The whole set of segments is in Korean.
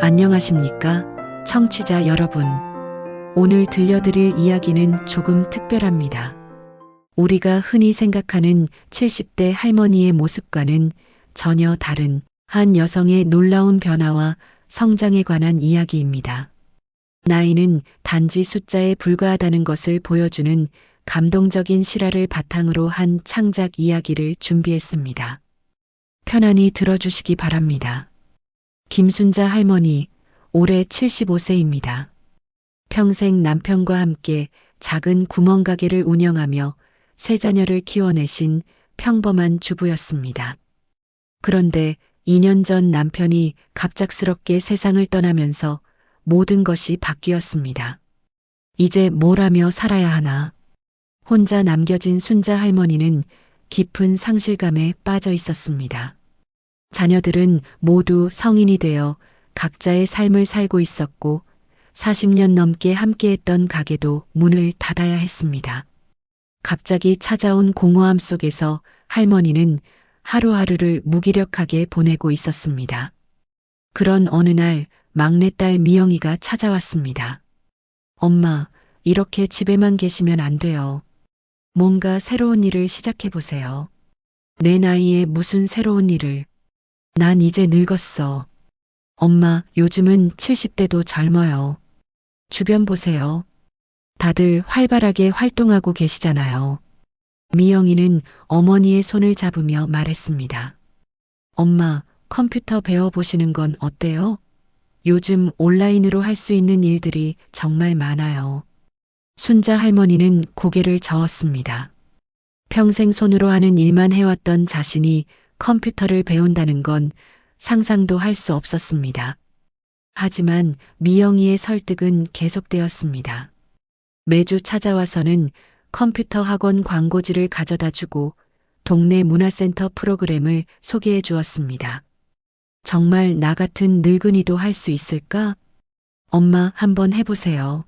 안녕하십니까? 청취자 여러분. 오늘 들려드릴 이야기는 조금 특별합니다. 우리가 흔히 생각하는 70대 할머니의 모습과는 전혀 다른 한 여성의 놀라운 변화와 성장에 관한 이야기입니다. 나이는 단지 숫자에 불과하다는 것을 보여주는 감동적인 실화를 바탕으로 한 창작 이야기를 준비했습니다. 편안히 들어주시기 바랍니다. 김순자 할머니, 올해 75세입니다. 평생 남편과 함께 작은 구멍가게를 운영하며 세 자녀를 키워내신 평범한 주부였습니다. 그런데 2년 전 남편이 갑작스럽게 세상을 떠나면서 모든 것이 바뀌었습니다. 이제 뭘 하며 살아야 하나? 혼자 남겨진 순자 할머니는 깊은 상실감에 빠져 있었습니다. 자녀들은 모두 성인이 되어 각자의 삶을 살고 있었고 40년 넘게 함께했던 가게도 문을 닫아야 했습니다. 갑자기 찾아온 공허함 속에서 할머니는 하루하루를 무기력하게 보내고 있었습니다. 그런 어느 날 막내딸 미영이가 찾아왔습니다. 엄마, 이렇게 집에만 계시면 안 돼요. 뭔가 새로운 일을 시작해 보세요. 내 나이에 무슨 새로운 일을. 난 이제 늙었어. 엄마, 요즘은 70대도 젊어요. 주변 보세요. 다들 활발하게 활동하고 계시잖아요. 미영이는 어머니의 손을 잡으며 말했습니다. 엄마, 컴퓨터 배워보시는 건 어때요? 요즘 온라인으로 할 수 있는 일들이 정말 많아요. 순자 할머니는 고개를 저었습니다. 평생 손으로 하는 일만 해왔던 자신이 컴퓨터를 배운다는 건 상상도 할 수 없었습니다. 하지만 미영이의 설득은 계속되었습니다. 매주 찾아와서는 컴퓨터 학원 광고지를 가져다 주고 동네 문화센터 프로그램을 소개해 주었습니다. 정말 나 같은 늙은이도 할 수 있을까? 엄마, 한번 해보세요.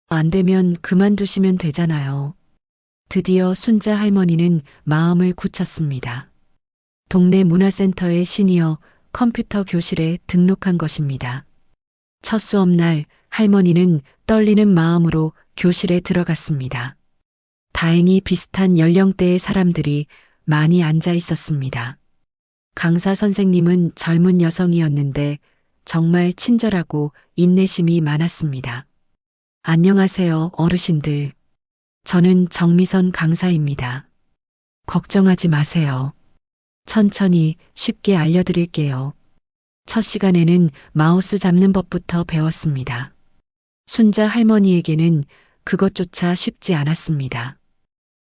안 되면 그만두시면 되잖아요. 드디어 순자 할머니는 마음을 굳혔습니다. 동네 문화센터의 시니어 컴퓨터 교실에 등록한 것입니다. 첫 수업날 할머니는 떨리는 마음으로 교실에 들어갔습니다. 다행히 비슷한 연령대의 사람들이 많이 앉아 있었습니다. 강사 선생님은 젊은 여성이었는데 정말 친절하고 인내심이 많았습니다. 안녕하세요, 어르신들. 저는 정미선 강사입니다. 걱정하지 마세요. 천천히 쉽게 알려드릴게요. 첫 시간에는 마우스 잡는 법부터 배웠습니다. 순자 할머니에게는 그것조차 쉽지 않았습니다.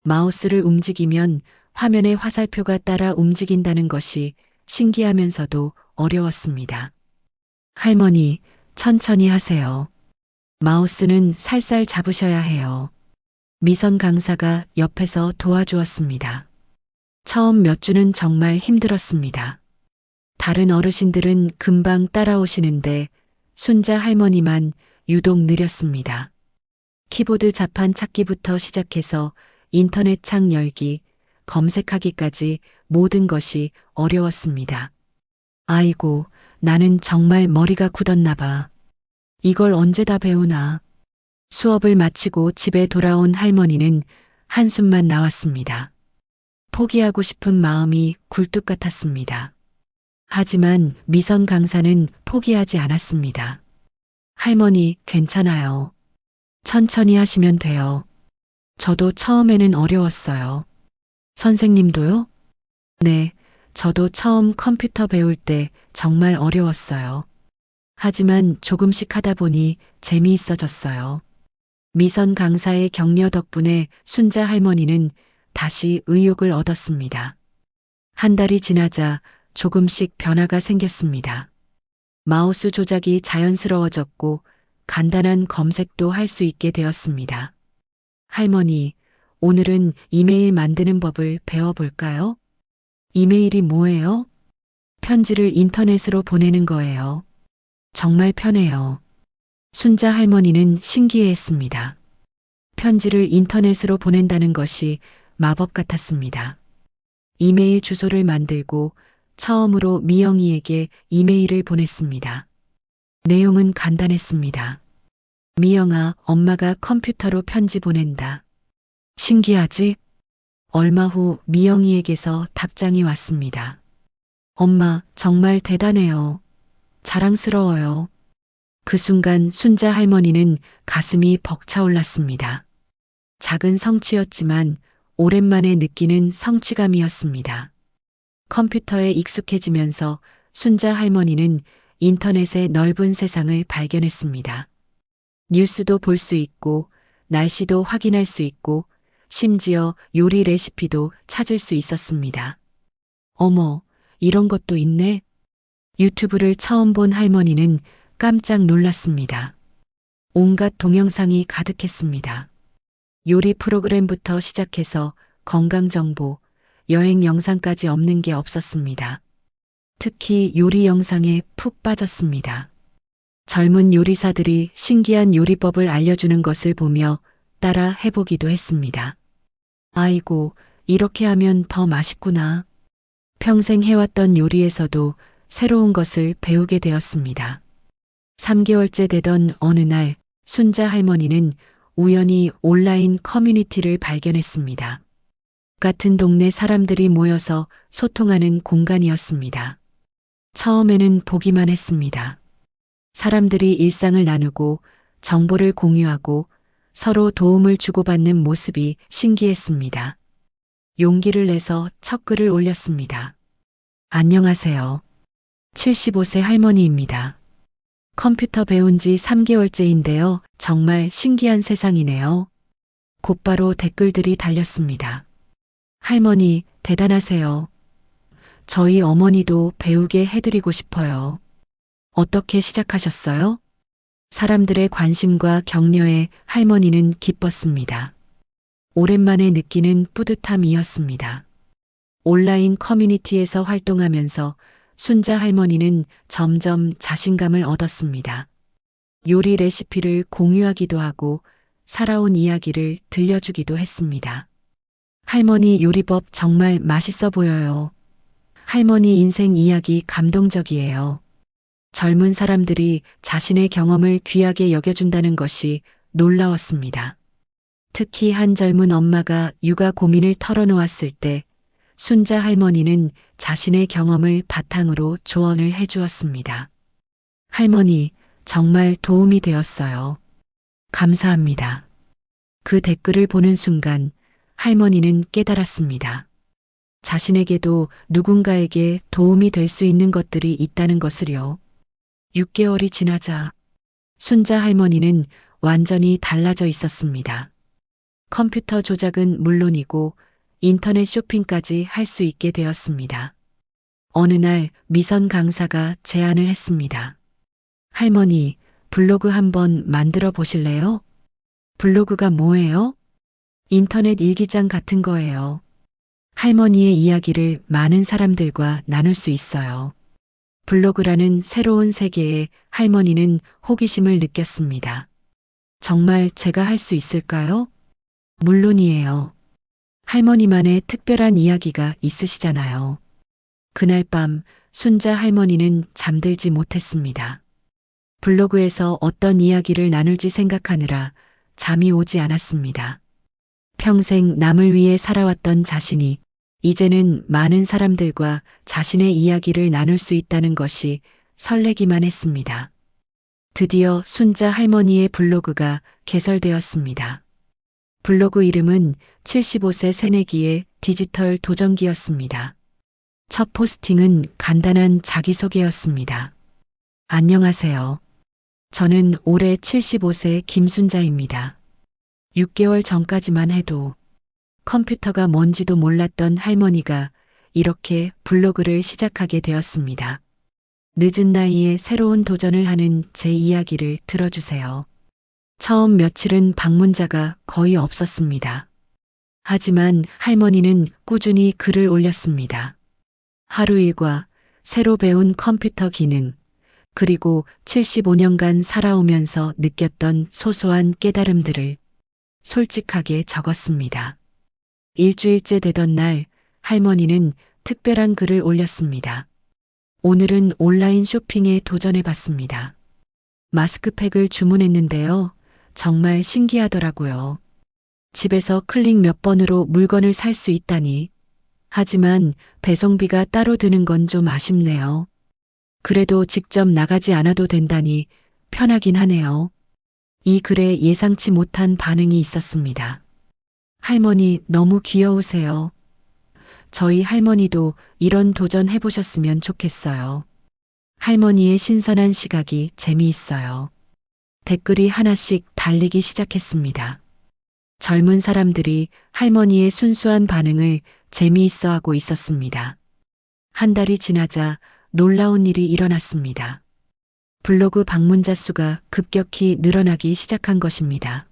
마우스를 움직이면 화면의 화살표가 따라 움직인다는 것이 신기하면서도 어려웠습니다. 할머니, 천천히 하세요. 마우스는 살살 잡으셔야 해요. 미선 강사가 옆에서 도와주었습니다. 처음 몇 주는 정말 힘들었습니다. 다른 어르신들은 금방 따라오시는데 순자 할머니만 유독 느렸습니다. 키보드 자판 찾기부터 시작해서 인터넷 창 열기, 검색하기까지 모든 것이 어려웠습니다. 아이고, 나는 정말 머리가 굳었나 봐. 이걸 언제 다 배우나. 수업을 마치고 집에 돌아온 할머니는 한숨만 나왔습니다. 포기하고 싶은 마음이 굴뚝 같았습니다. 하지만 미선 강사는 포기하지 않았습니다. 할머니, 괜찮아요. 천천히 하시면 돼요. 저도 처음에는 어려웠어요. 선생님도요? 네, 저도 처음 컴퓨터 배울 때 정말 어려웠어요. 하지만 조금씩 하다 보니 재미있어졌어요. 미선 강사의 격려 덕분에 순자 할머니는 다시 의욕을 얻었습니다. 한 달이 지나자 조금씩 변화가 생겼습니다. 마우스 조작이 자연스러워졌고 간단한 검색도 할 수 있게 되었습니다. 할머니, 오늘은 이메일 만드는 법을 배워볼까요? 이메일이 뭐예요? 편지를 인터넷으로 보내는 거예요. 정말 편해요. 순자 할머니는 신기해했습니다. 편지를 인터넷으로 보낸다는 것이 마법 같았습니다. 이메일 주소를 만들고 처음으로 미영이에게 이메일을 보냈습니다. 내용은 간단했습니다. 미영아, 엄마가 컴퓨터로 편지 보낸다. 신기하지? 얼마 후 미영이에게서 답장이 왔습니다. 엄마, 정말 대단해요. 자랑스러워요. 그 순간 순자 할머니는 가슴이 벅차올랐습니다. 작은 성취였지만 오랜만에 느끼는 성취감이었습니다. 컴퓨터에 익숙해지면서 순자 할머니는 인터넷의 넓은 세상을 발견했습니다. 뉴스도 볼 수 있고, 날씨도 확인할 수 있고, 심지어 요리 레시피도 찾을 수 있었습니다. 어머, 이런 것도 있네? 유튜브를 처음 본 할머니는 깜짝 놀랐습니다. 온갖 동영상이 가득했습니다. 요리 프로그램부터 시작해서 건강 정보, 여행 영상까지 없는 게 없었습니다. 특히 요리 영상에 푹 빠졌습니다. 젊은 요리사들이 신기한 요리법을 알려주는 것을 보며 따라 해보기도 했습니다. 아이고, 이렇게 하면 더 맛있구나. 평생 해왔던 요리에서도 새로운 것을 배우게 되었습니다. 3개월째 되던 어느 날 순자 할머니는 우연히 온라인 커뮤니티를 발견했습니다. 같은 동네 사람들이 모여서 소통하는 공간이었습니다. 처음에는 보기만 했습니다. 사람들이 일상을 나누고 정보를 공유하고 서로 도움을 주고받는 모습이 신기했습니다. 용기를 내서 첫 글을 올렸습니다. 안녕하세요. 75세 할머니입니다. 컴퓨터 배운 지 3개월째인데요. 정말 신기한 세상이네요. 곧바로 댓글들이 달렸습니다. 할머니, 대단하세요. 저희 어머니도 배우게 해드리고 싶어요. 어떻게 시작하셨어요? 사람들의 관심과 격려에 할머니는 기뻤습니다. 오랜만에 느끼는 뿌듯함이었습니다. 온라인 커뮤니티에서 활동하면서 순자 할머니는 점점 자신감을 얻었습니다. 요리 레시피를 공유하기도 하고 살아온 이야기를 들려주기도 했습니다. 할머니 요리법 정말 맛있어 보여요. 할머니 인생 이야기 감동적이에요. 젊은 사람들이 자신의 경험을 귀하게 여겨준다는 것이 놀라웠습니다. 특히 한 젊은 엄마가 육아 고민을 털어놓았을 때 순자 할머니는 자신의 경험을 바탕으로 조언을 해주었습니다. 할머니, 정말 도움이 되었어요. 감사합니다. 그 댓글을 보는 순간 할머니는 깨달았습니다. 자신에게도 누군가에게 도움이 될 수 있는 것들이 있다는 것을요. 6개월이 지나자 순자 할머니는 완전히 달라져 있었습니다. 컴퓨터 조작은 물론이고 인터넷 쇼핑까지 할 수 있게 되었습니다. 어느 날 미선 강사가 제안을 했습니다. 할머니, 블로그 한번 만들어 보실래요? 블로그가 뭐예요? 인터넷 일기장 같은 거예요. 할머니의 이야기를 많은 사람들과 나눌 수 있어요. 블로그라는 새로운 세계에 할머니는 호기심을 느꼈습니다. 정말 제가 할 수 있을까요? 물론이에요. 할머니만의 특별한 이야기가 있으시잖아요. 그날 밤 순자 할머니는 잠들지 못했습니다. 블로그에서 어떤 이야기를 나눌지 생각하느라 잠이 오지 않았습니다. 평생 남을 위해 살아왔던 자신이 이제는 많은 사람들과 자신의 이야기를 나눌 수 있다는 것이 설레기만 했습니다. 드디어 순자 할머니의 블로그가 개설되었습니다. 블로그 이름은 75세 새내기의 디지털 도전기였습니다. 첫 포스팅은 간단한 자기소개였습니다. 안녕하세요. 저는 올해 75세 김순자입니다. 6개월 전까지만 해도 컴퓨터가 뭔지도 몰랐던 할머니가 이렇게 블로그를 시작하게 되었습니다. 늦은 나이에 새로운 도전을 하는 제 이야기를 들어주세요. 처음 며칠은 방문자가 거의 없었습니다. 하지만 할머니는 꾸준히 글을 올렸습니다. 하루 일과, 새로 배운 컴퓨터 기능, 그리고 75년간 살아오면서 느꼈던 소소한 깨달음들을 솔직하게 적었습니다. 일주일째 되던 날 할머니는 특별한 글을 올렸습니다. 오늘은 온라인 쇼핑에 도전해 봤습니다. 마스크팩을 주문했는데요. 정말 신기하더라고요. 집에서 클릭 몇 번으로 물건을 살 수 있다니. 하지만 배송비가 따로 드는 건 좀 아쉽네요. 그래도 직접 나가지 않아도 된다니 편하긴 하네요. 이 글에 예상치 못한 반응이 있었습니다. 할머니 너무 귀여우세요. 저희 할머니도 이런 도전 해보셨으면 좋겠어요. 할머니의 신선한 시각이 재미있어요. 댓글이 하나씩 달리기 시작했습니다. 젊은 사람들이 할머니의 순수한 반응을 재미있어 하고 있었습니다. 한 달이 지나자 놀라운 일이 일어났습니다. 블로그 방문자 수가 급격히 늘어나기 시작한 것입니다.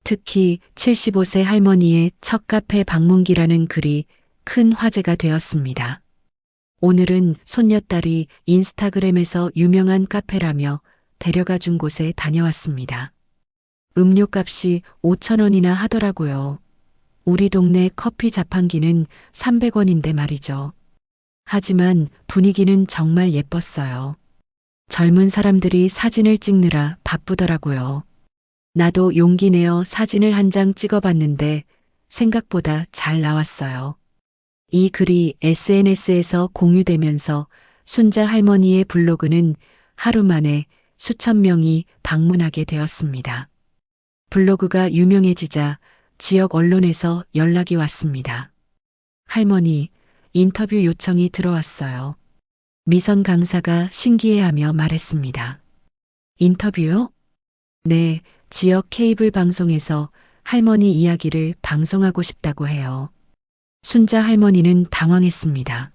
특히 75세 할머니의 첫 카페 방문기라는 글이 큰 화제가 되었습니다. 오늘은 손녀딸이 인스타그램에서 유명한 카페라며 데려가 준 곳에 다녀왔습니다. 음료값이 5,000원이나 하더라고요. 우리 동네 커피 자판기는 300원인데 말이죠. 하지만 분위기는 정말 예뻤어요. 젊은 사람들이 사진을 찍느라 바쁘더라고요. 나도 용기 내어 사진을 한 장 찍어봤는데 생각보다 잘 나왔어요. 이 글이 SNS에서 공유되면서 순자 할머니의 블로그는 하루 만에 수천 명이 방문하게 되었습니다. 블로그가 유명해지자 지역 언론에서 연락이 왔습니다. 할머니, 인터뷰 요청이 들어왔어요. 미선 강사가 신기해하며 말했습니다. 인터뷰요? 네, 지역 케이블 방송에서 할머니 이야기를 방송하고 싶다고 해요. 순자 할머니는 당황했습니다.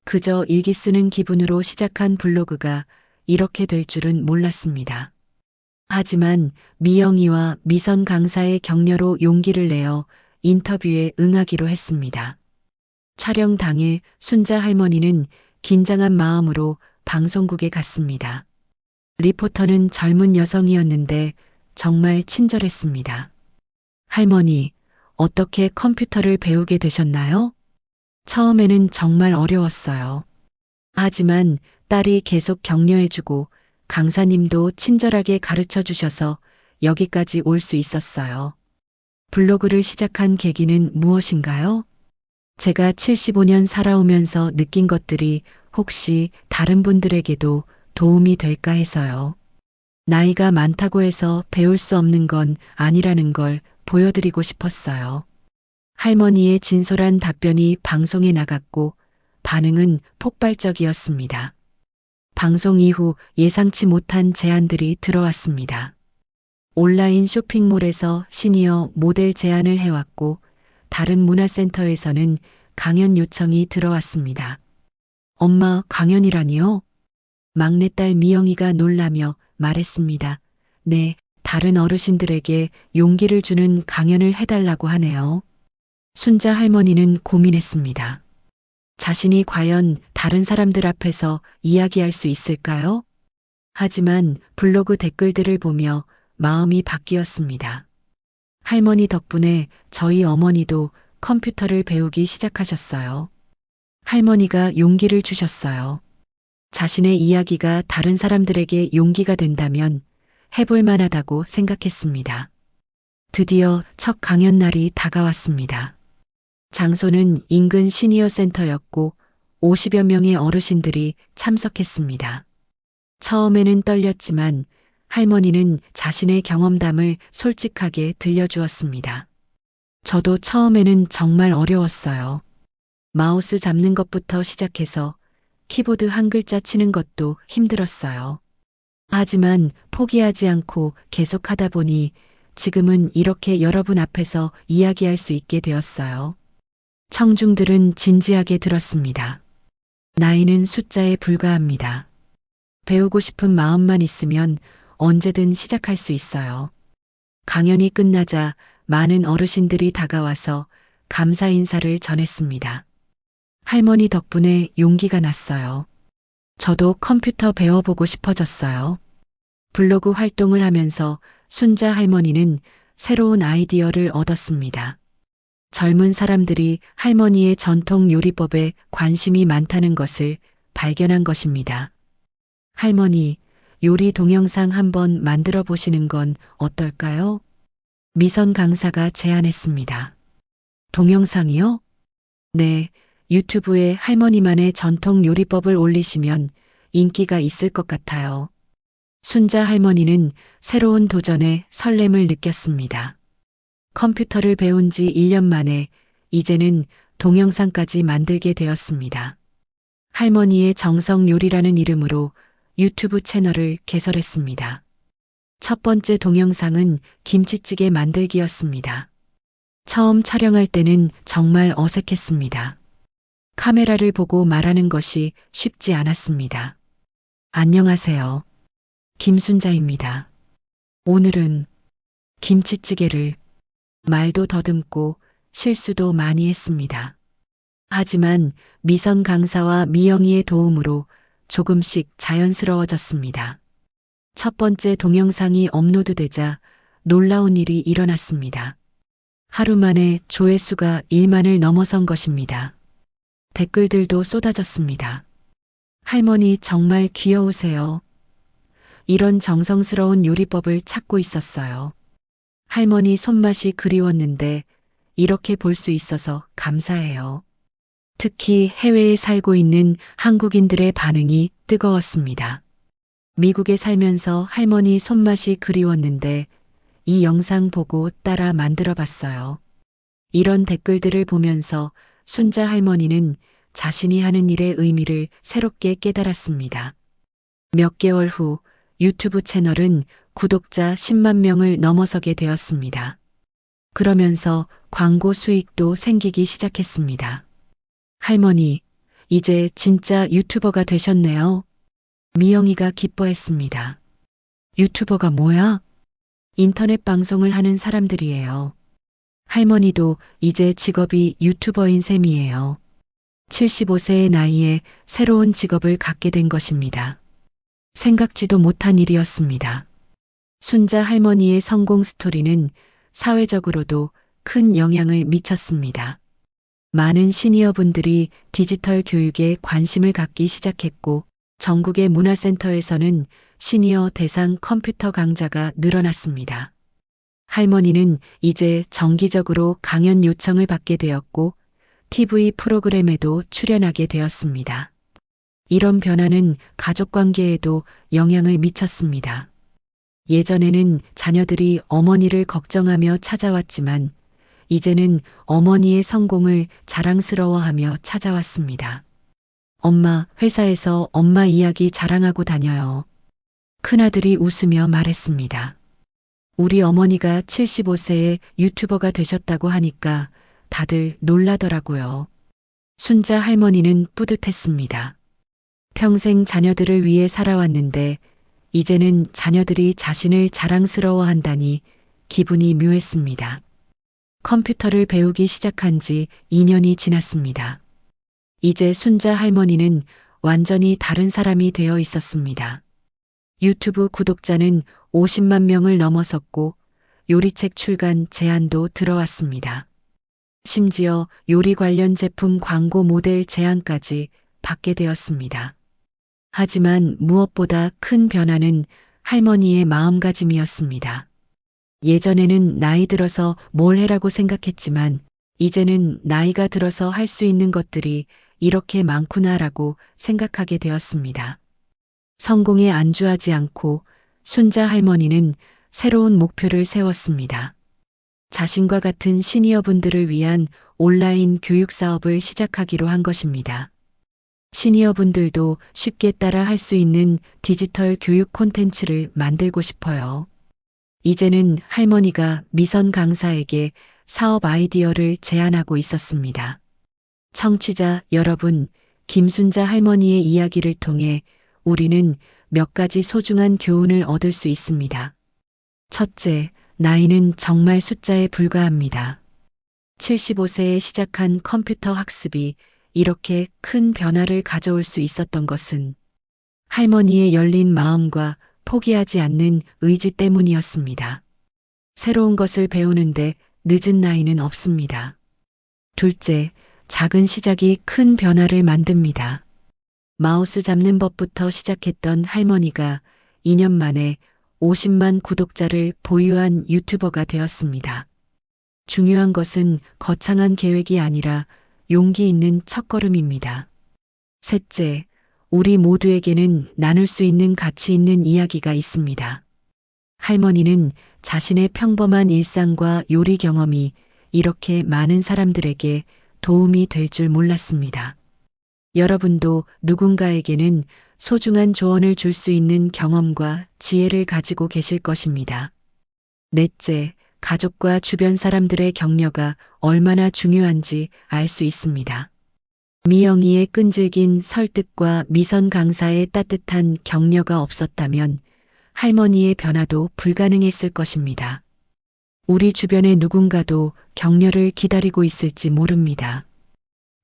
그저 일기 쓰는 기분으로 시작한 블로그가 이렇게 될 줄은 몰랐습니다. 하지만 미영이와 미선 강사의 격려로 용기를 내어 인터뷰에 응하기로 했습니다. 촬영 당일 순자 할머니는 긴장한 마음으로 방송국에 갔습니다. 리포터는 젊은 여성이었는데 정말 친절했습니다. 할머니, 어떻게 컴퓨터를 배우게 되셨나요? 처음에는 정말 어려웠어요. 하지만 딸이 계속 격려해주고 강사님도 친절하게 가르쳐 주셔서 여기까지 올 수 있었어요. 블로그를 시작한 계기는 무엇인가요? 제가 75년 살아오면서 느낀 것들이 혹시 다른 분들에게도 도움이 될까 해서요. 나이가 많다고 해서 배울 수 없는 건 아니라는 걸 보여드리고 싶었어요. 할머니의 진솔한 답변이 방송에 나갔고 반응은 폭발적이었습니다. 방송 이후 예상치 못한 제안들이 들어왔습니다. 온라인 쇼핑몰에서 시니어 모델 제안을 해왔고 다른 문화센터에서는 강연 요청이 들어왔습니다. 엄마, 강연이라니요? 막내딸 미영이가 놀라며 말했습니다. 네, 다른 어르신들에게 용기를 주는 강연을 해달라고 하네요. 순자 할머니는 고민했습니다. 자신이 과연 다른 사람들 앞에서 이야기할 수 있을까요? 하지만 블로그 댓글들을 보며 마음이 바뀌었습니다. 할머니 덕분에 저희 어머니도 컴퓨터를 배우기 시작하셨어요. 할머니가 용기를 주셨어요. 자신의 이야기가 다른 사람들에게 용기가 된다면 해볼 만하다고 생각했습니다. 드디어 첫 강연 날이 다가왔습니다. 장소는 인근 시니어 센터였고 50여 명의 어르신들이 참석했습니다. 처음에는 떨렸지만 할머니는 자신의 경험담을 솔직하게 들려주었습니다. 저도 처음에는 정말 어려웠어요. 마우스 잡는 것부터 시작해서 키보드 한 글자 치는 것도 힘들었어요. 하지만 포기하지 않고 계속하다 보니 지금은 이렇게 여러분 앞에서 이야기할 수 있게 되었어요. 청중들은 진지하게 들었습니다. 나이는 숫자에 불과합니다. 배우고 싶은 마음만 있으면 언제든 시작할 수 있어요. 강연이 끝나자 많은 어르신들이 다가와서 감사 인사를 전했습니다. 할머니 덕분에 용기가 났어요. 저도 컴퓨터 배워보고 싶어졌어요. 블로그 활동을 하면서 순자 할머니는 새로운 아이디어를 얻었습니다. 젊은 사람들이 할머니의 전통 요리법에 관심이 많다는 것을 발견한 것입니다. 할머니, 요리 동영상 한번 만들어 보시는 건 어떨까요? 미선 강사가 제안했습니다. 동영상이요? 네, 유튜브에 할머니만의 전통 요리법을 올리시면 인기가 있을 것 같아요. 순자 할머니는 새로운 도전에 설렘을 느꼈습니다. 컴퓨터를 배운 지 1년 만에 이제는 동영상까지 만들게 되었습니다. 할머니의 정성 요리라는 이름으로 유튜브 채널을 개설했습니다. 첫 번째 동영상은 김치찌개 만들기였습니다. 처음 촬영할 때는 정말 어색했습니다. 카메라를 보고 말하는 것이 쉽지 않았습니다. 안녕하세요. 김순자입니다. 오늘은 김치찌개를 말도 더듬고 실수도 많이 했습니다. 하지만 미선 강사와 미영이의 도움으로 조금씩 자연스러워졌습니다. 첫 번째 동영상이 업로드되자 놀라운 일이 일어났습니다. 하루 만에 조회수가 1만을 넘어선 것입니다. 댓글들도 쏟아졌습니다. 할머니 정말 귀여우세요. 이런 정성스러운 요리법을 찾고 있었어요. 할머니 손맛이 그리웠는데 이렇게 볼 수 있어서 감사해요. 특히 해외에 살고 있는 한국인들의 반응이 뜨거웠습니다. 미국에 살면서 할머니 손맛이 그리웠는데 이 영상 보고 따라 만들어 봤어요. 이런 댓글들을 보면서 순자 할머니는 자신이 하는 일의 의미를 새롭게 깨달았습니다. 몇 개월 후 유튜브 채널은 구독자 10만 명을 넘어서게 되었습니다. 그러면서 광고 수익도 생기기 시작했습니다. 할머니, 이제 진짜 유튜버가 되셨네요. 미영이가 기뻐했습니다. 유튜버가 뭐야? 인터넷 방송을 하는 사람들이에요. 할머니도 이제 직업이 유튜버인 셈이에요. 75세의 나이에 새로운 직업을 갖게 된 것입니다. 생각지도 못한 일이었습니다. 순자 할머니의 성공 스토리는 사회적으로도 큰 영향을 미쳤습니다. 많은 시니어분들이 디지털 교육에 관심을 갖기 시작했고 전국의 문화센터에서는 시니어 대상 컴퓨터 강좌가 늘어났습니다. 할머니는 이제 정기적으로 강연 요청을 받게 되었고 TV 프로그램에도 출연하게 되었습니다. 이런 변화는 가족 관계에도 영향을 미쳤습니다. 예전에는 자녀들이 어머니를 걱정하며 찾아왔지만 이제는 어머니의 성공을 자랑스러워하며 찾아왔습니다. 엄마, 회사에서 엄마 이야기 자랑하고 다녀요. 큰아들이 웃으며 말했습니다. 우리 어머니가 75세에 유튜버가 되셨다고 하니까 다들 놀라더라고요. 순자 할머니는 뿌듯했습니다. 평생 자녀들을 위해 살아왔는데 이제는 자녀들이 자신을 자랑스러워한다니 기분이 묘했습니다. 컴퓨터를 배우기 시작한 지 2년이 지났습니다. 이제 순자 할머니는 완전히 다른 사람이 되어 있었습니다. 유튜브 구독자는 50만 명을 넘어섰고 요리책 출간 제안도 들어왔습니다. 심지어 요리 관련 제품 광고 모델 제안까지 받게 되었습니다. 하지만 무엇보다 큰 변화는 할머니의 마음가짐이었습니다. 예전에는 나이 들어서 뭘 해라고 생각했지만 이제는 나이가 들어서 할 수 있는 것들이 이렇게 많구나라고 생각하게 되었습니다. 성공에 안주하지 않고 순자 할머니는 새로운 목표를 세웠습니다. 자신과 같은 시니어분들을 위한 온라인 교육 사업을 시작하기로 한 것입니다. 시니어분들도 쉽게 따라 할 수 있는 디지털 교육 콘텐츠를 만들고 싶어요. 이제는 할머니가 미선 강사에게 사업 아이디어를 제안하고 있었습니다. 청취자 여러분, 김순자 할머니의 이야기를 통해 우리는 몇 가지 소중한 교훈을 얻을 수 있습니다. 첫째, 나이는 정말 숫자에 불과합니다. 75세에 시작한 컴퓨터 학습이 이렇게 큰 변화를 가져올 수 있었던 것은 할머니의 열린 마음과 포기하지 않는 의지 때문이었습니다. 새로운 것을 배우는데 늦은 나이는 없습니다. 둘째, 작은 시작이 큰 변화를 만듭니다. 마우스 잡는 법부터 시작했던 할머니가 2년 만에 50만 구독자를 보유한 유튜버가 되었습니다. 중요한 것은 거창한 계획이 아니라 용기 있는 첫걸음입니다. 셋째, 우리 모두에게는 나눌 수 있는 가치 있는 이야기가 있습니다. 할머니는 자신의 평범한 일상과 요리 경험이 이렇게 많은 사람들에게 도움이 될 줄 몰랐습니다. 여러분도 누군가에게는 소중한 조언을 줄 수 있는 경험과 지혜를 가지고 계실 것입니다. 넷째, 가족과 주변 사람들의 격려가 얼마나 중요한지 알 수 있습니다. 미영이의 끈질긴 설득과 미선 강사의 따뜻한 격려가 없었다면 할머니의 변화도 불가능했을 것입니다. 우리 주변의 누군가도 격려를 기다리고 있을지 모릅니다.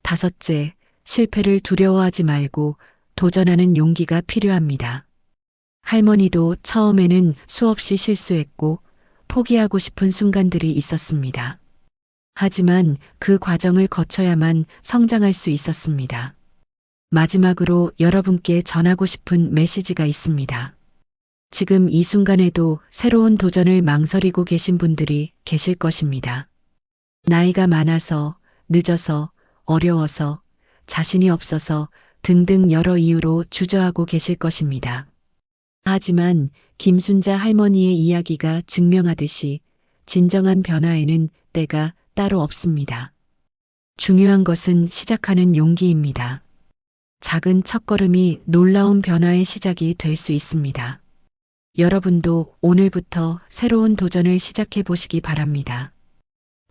다섯째, 실패를 두려워하지 말고 도전하는 용기가 필요합니다. 할머니도 처음에는 수없이 실수했고 포기하고 싶은 순간들이 있었습니다. 하지만 그 과정을 거쳐야만 성장할 수 있었습니다. 마지막으로 여러분께 전하고 싶은 메시지가 있습니다. 지금 이 순간에도 새로운 도전을 망설이고 계신 분들이 계실 것입니다. 나이가 많아서, 늦어서, 어려워서, 자신이 없어서 등등 여러 이유로 주저하고 계실 것입니다. 하지만 김순자 할머니의 이야기가 증명하듯이 진정한 변화에는 때가 따로 없습니다. 중요한 것은 시작하는 용기입니다. 작은 첫걸음이 놀라운 변화의 시작이 될 수 있습니다. 여러분도 오늘부터 새로운 도전을 시작해 보시기 바랍니다.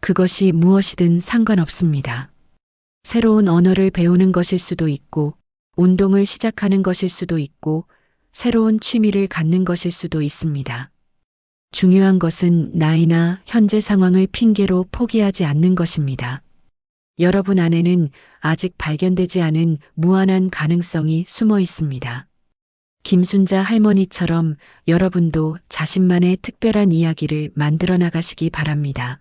그것이 무엇이든 상관없습니다. 새로운 언어를 배우는 것일 수도 있고, 운동을 시작하는 것일 수도 있고, 새로운 취미를 갖는 것일 수도 있습니다. 중요한 것은 나이나 현재 상황을 핑계로 포기하지 않는 것입니다. 여러분 안에는 아직 발견되지 않은 무한한 가능성이 숨어 있습니다. 김순자 할머니처럼 여러분도 자신만의 특별한 이야기를 만들어 나가시기 바랍니다.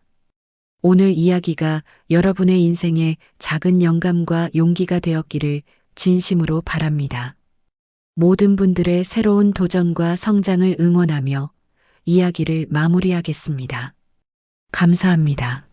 오늘 이야기가 여러분의 인생에 작은 영감과 용기가 되었기를 진심으로 바랍니다. 모든 분들의 새로운 도전과 성장을 응원하며 이야기를 마무리하겠습니다. 감사합니다.